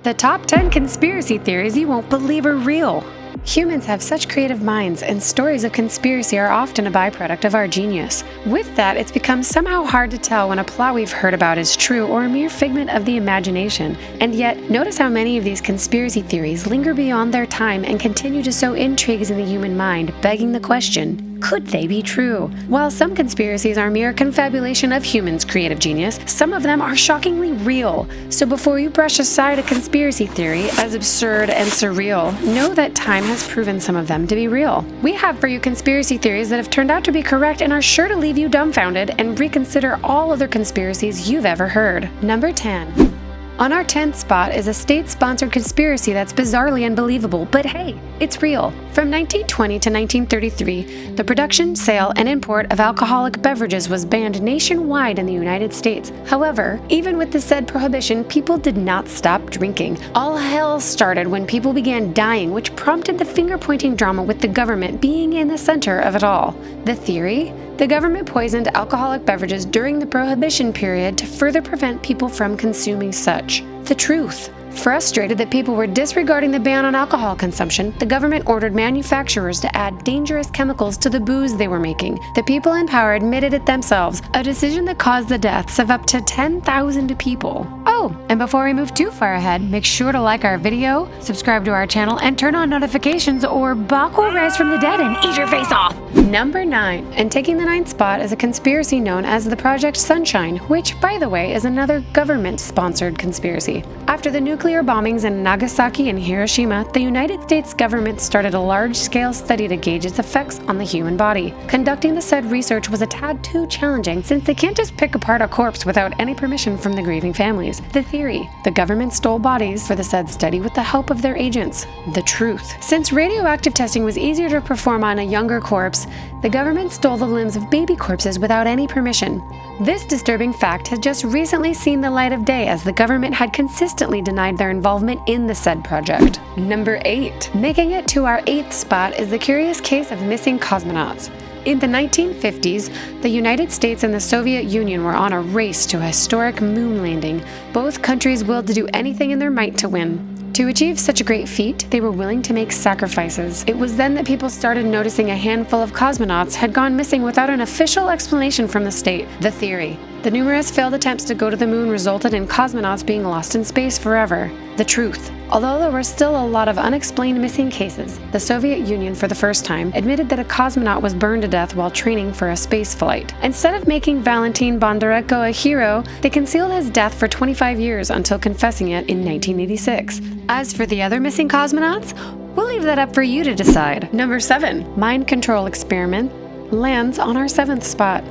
The top 10 conspiracy theories you won't believe are real. Humans have such creative minds, and stories of conspiracy are often a byproduct of our genius. With that, it's become somehow hard to tell when a plot we've heard about is true or a mere figment of the imagination. And yet, notice how many of these conspiracy theories linger beyond their time and continue to sow intrigues in the human mind, begging the question, could they be true? While some conspiracies are mere confabulation of humans' creative genius, some of them are shockingly real. So before you brush aside a conspiracy theory as absurd and surreal, know that time has proven some of them to be real. We have for you conspiracy theories that have turned out to be correct and are sure to leave you dumbfounded and reconsider all other conspiracies you've ever heard. Number 10. On our 10th spot is a state-sponsored conspiracy that's bizarrely unbelievable, but hey, it's real. From 1920 to 1933, the production, sale, and import of alcoholic beverages was banned nationwide in the United States. However, even with the said prohibition, people did not stop drinking. All hell started when people began dying, which prompted the finger-pointing drama with the government being in the center of it all. The theory? The government poisoned alcoholic beverages during the Prohibition period to further prevent people from consuming such. The truth. Frustrated that people were disregarding the ban on alcohol consumption, the government ordered manufacturers to add dangerous chemicals to the booze they were making. The people in power admitted it themselves, a decision that caused the deaths of up to 10,000 people. Oh, and before we move too far ahead, make sure to like our video, subscribe to our channel, and turn on notifications or Bach will rise from the dead and eat your face off! Number 9. And taking the 9th spot is a conspiracy known as the Project Sunshine, which, by the way, is another government-sponsored conspiracy. After the nuclear bombings in Nagasaki and Hiroshima, the United States government started a large-scale study to gauge its effects on the human body. Conducting the said research was a tad too challenging since they can't just pick apart a corpse without any permission from the grieving families. The theory: the government stole bodies for the said study with the help of their agents. The truth: since radioactive testing was easier to perform on a younger corpse, the government stole the limbs of baby corpses without any permission. This disturbing fact had just recently seen the light of day as the government had consistently denied their involvement in the said project. Number 8. Making it to our 8th spot is the curious case of missing cosmonauts. In the 1950s, the United States and the Soviet Union were on a race to a historic moon landing. Both countries willed to do anything in their might to win. To achieve such a great feat, they were willing to make sacrifices. It was then that people started noticing a handful of cosmonauts had gone missing without an official explanation from the state. The theory: the numerous failed attempts to go to the moon resulted in cosmonauts being lost in space forever. The truth: although there were still a lot of unexplained missing cases, the Soviet Union for the first time admitted that a cosmonaut was burned to death while training for a space flight. Instead of making Valentin Bondarenko a hero, they concealed his death for 25 years until confessing it in 1986. As for the other missing cosmonauts, we'll leave that up for you to decide. Number 7. Mind control experiment lands on our 7th spot.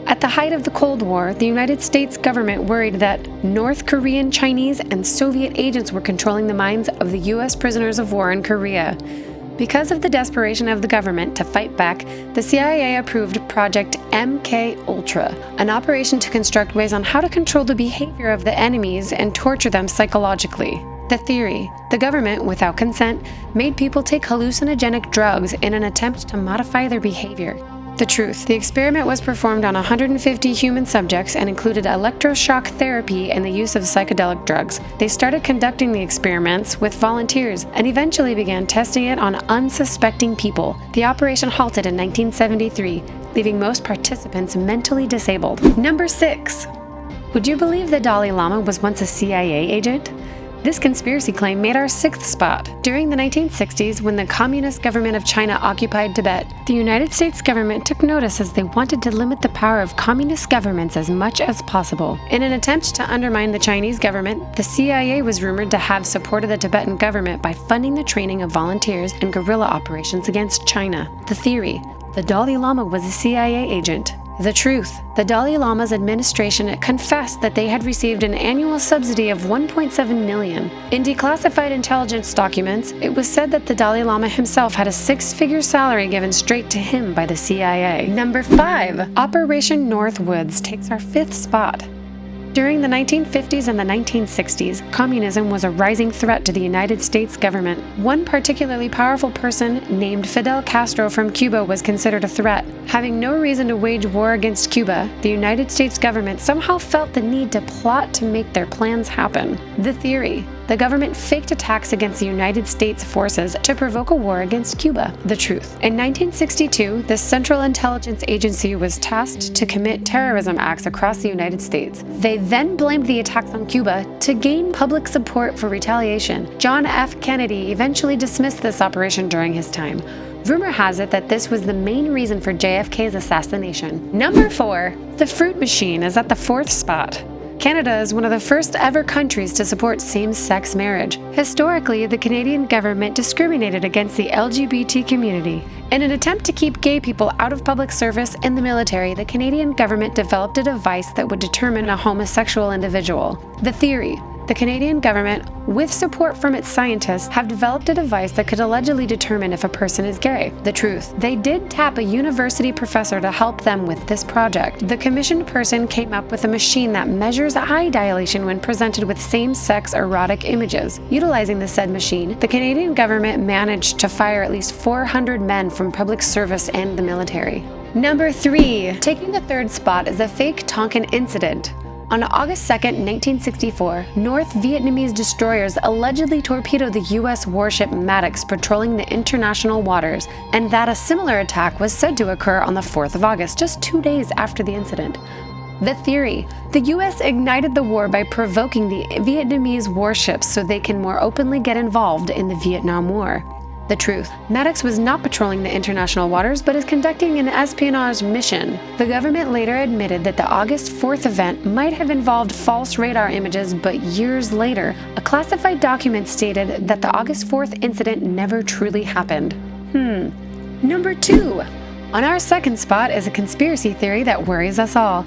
At the height of the Cold War, the United States government worried that North Korean, Chinese, and Soviet agents were controlling the minds of the U.S. prisoners of war in Korea. Because of the desperation of the government to fight back, the CIA approved Project MK-Ultra, an operation to construct ways on how to control the behavior of the enemies and torture them psychologically. The theory: the government, without consent, made people take hallucinogenic drugs in an attempt to modify their behavior. The truth: the experiment was performed on 150 human subjects and included electroshock therapy and the use of psychedelic drugs. They started conducting the experiments with volunteers and eventually began testing it on unsuspecting people. The operation halted in 1973, leaving most participants mentally disabled. Number 6. Would you believe the Dalai Lama was once a CIA agent? This conspiracy claim made our 6th spot. During the 1960s, when the Communist government of China occupied Tibet, the United States government took notice as they wanted to limit the power of communist governments as much as possible. In an attempt to undermine the Chinese government, the CIA was rumored to have supported the Tibetan government by funding the training of volunteers and guerrilla operations against China. The theory: the Dalai Lama was a CIA agent. The truth: the Dalai Lama's administration confessed that they had received an annual subsidy of $1.7 million. In declassified intelligence documents, it was said that the Dalai Lama himself had a 6-figure salary given straight to him by the CIA. Number 5. Operation Northwoods takes our 5th spot. During the 1950s and the 1960s, communism was a rising threat to the United States government. One particularly powerful person, named Fidel Castro from Cuba, was considered a threat. Having no reason to wage war against Cuba, the United States government somehow felt the need to plot to make their plans happen. The theory: The government faked attacks against the United States forces to provoke a war against Cuba. The truth. In 1962, the Central Intelligence Agency was tasked to commit terrorism acts across the United States. They then blamed the attacks on Cuba to gain public support for retaliation. John F. Kennedy eventually dismissed this operation during his time. Rumor has it that this was the main reason for JFK's assassination. Number 4. The fruit machine is at the 4th spot. Canada is one of the first ever countries to support same-sex marriage. Historically, the Canadian government discriminated against the LGBT community. In an attempt to keep gay people out of public service in the military, the Canadian government developed a device that would determine a homosexual individual. The theory. The Canadian government, with support from its scientists, have developed a device that could allegedly determine if a person is gay. The truth. They did tap a university professor to help them with this project. The commissioned person came up with a machine that measures eye dilation when presented with same-sex erotic images. Utilizing the said machine, the Canadian government managed to fire at least 400 men from public service and the military. Number 3. Taking the 3rd spot is a fake Tonkin incident. On August 2, 1964, North Vietnamese destroyers allegedly torpedoed the U.S. warship Maddox patrolling the international waters, and that a similar attack was said to occur on the 4th of August, just 2 days after the incident. The theory. The U.S. ignited the war by provoking the Vietnamese warships so they can more openly get involved in the Vietnam War. The truth. Maddox was not patrolling the international waters, but is conducting an espionage mission. The government later admitted that the August 4th event might have involved false radar images, but years later, a classified document stated that the August 4th incident never truly happened. Number 2. On our 2nd spot is a conspiracy theory that worries us all.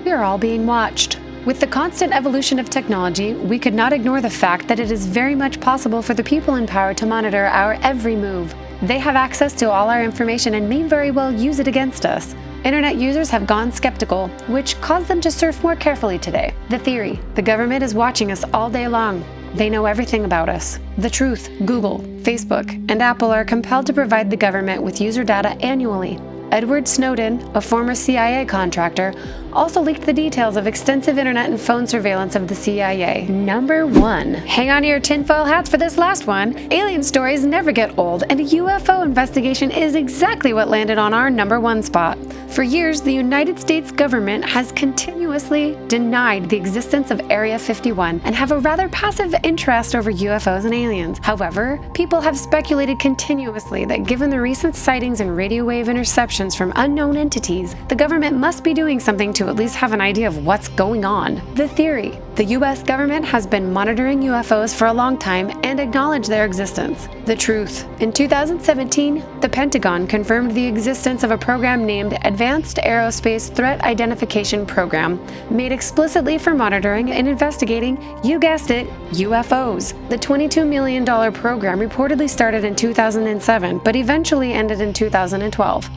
We are all being watched. With the constant evolution of technology, we could not ignore the fact that it is very much possible for the people in power to monitor our every move. They have access to all our information and may very well use it against us. Internet users have gone skeptical, which caused them to surf more carefully today. The theory. The government is watching us all day long. They know everything about us. The truth. Google, Facebook, and Apple are compelled to provide the government with user data annually. Edward Snowden, a former CIA contractor, also leaked the details of extensive internet and phone surveillance of the CIA. Number 1. Hang on to your tinfoil hats for this last one. Alien stories never get old, and a UFO investigation is exactly what landed on our number 1 spot. For years, the United States government has continuously denied the existence of Area 51 and have a rather passive interest over UFOs and aliens. However, people have speculated continuously that given the recent sightings and radio wave interceptions from unknown entities, the government must be doing something to at least have an idea of what's going on. The theory. The U.S. government has been monitoring UFOs for a long time and acknowledged their existence. The truth. In 2017, the Pentagon confirmed the existence of a program named Advanced Aerospace Threat Identification Program, made explicitly for monitoring and investigating, you guessed it, UFOs. The $22 million program reportedly started in 2007, but eventually ended in 2012.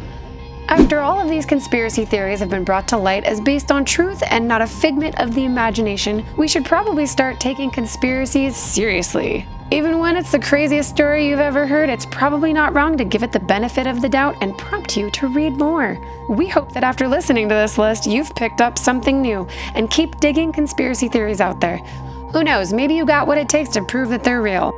After all of these conspiracy theories have been brought to light as based on truth and not a figment of the imagination, we should probably start taking conspiracies seriously. Even when it's the craziest story you've ever heard, it's probably not wrong to give it the benefit of the doubt and prompt you to read more. We hope that after listening to this list, you've picked up something new, and keep digging conspiracy theories out there. Who knows, maybe you got what it takes to prove that they're real.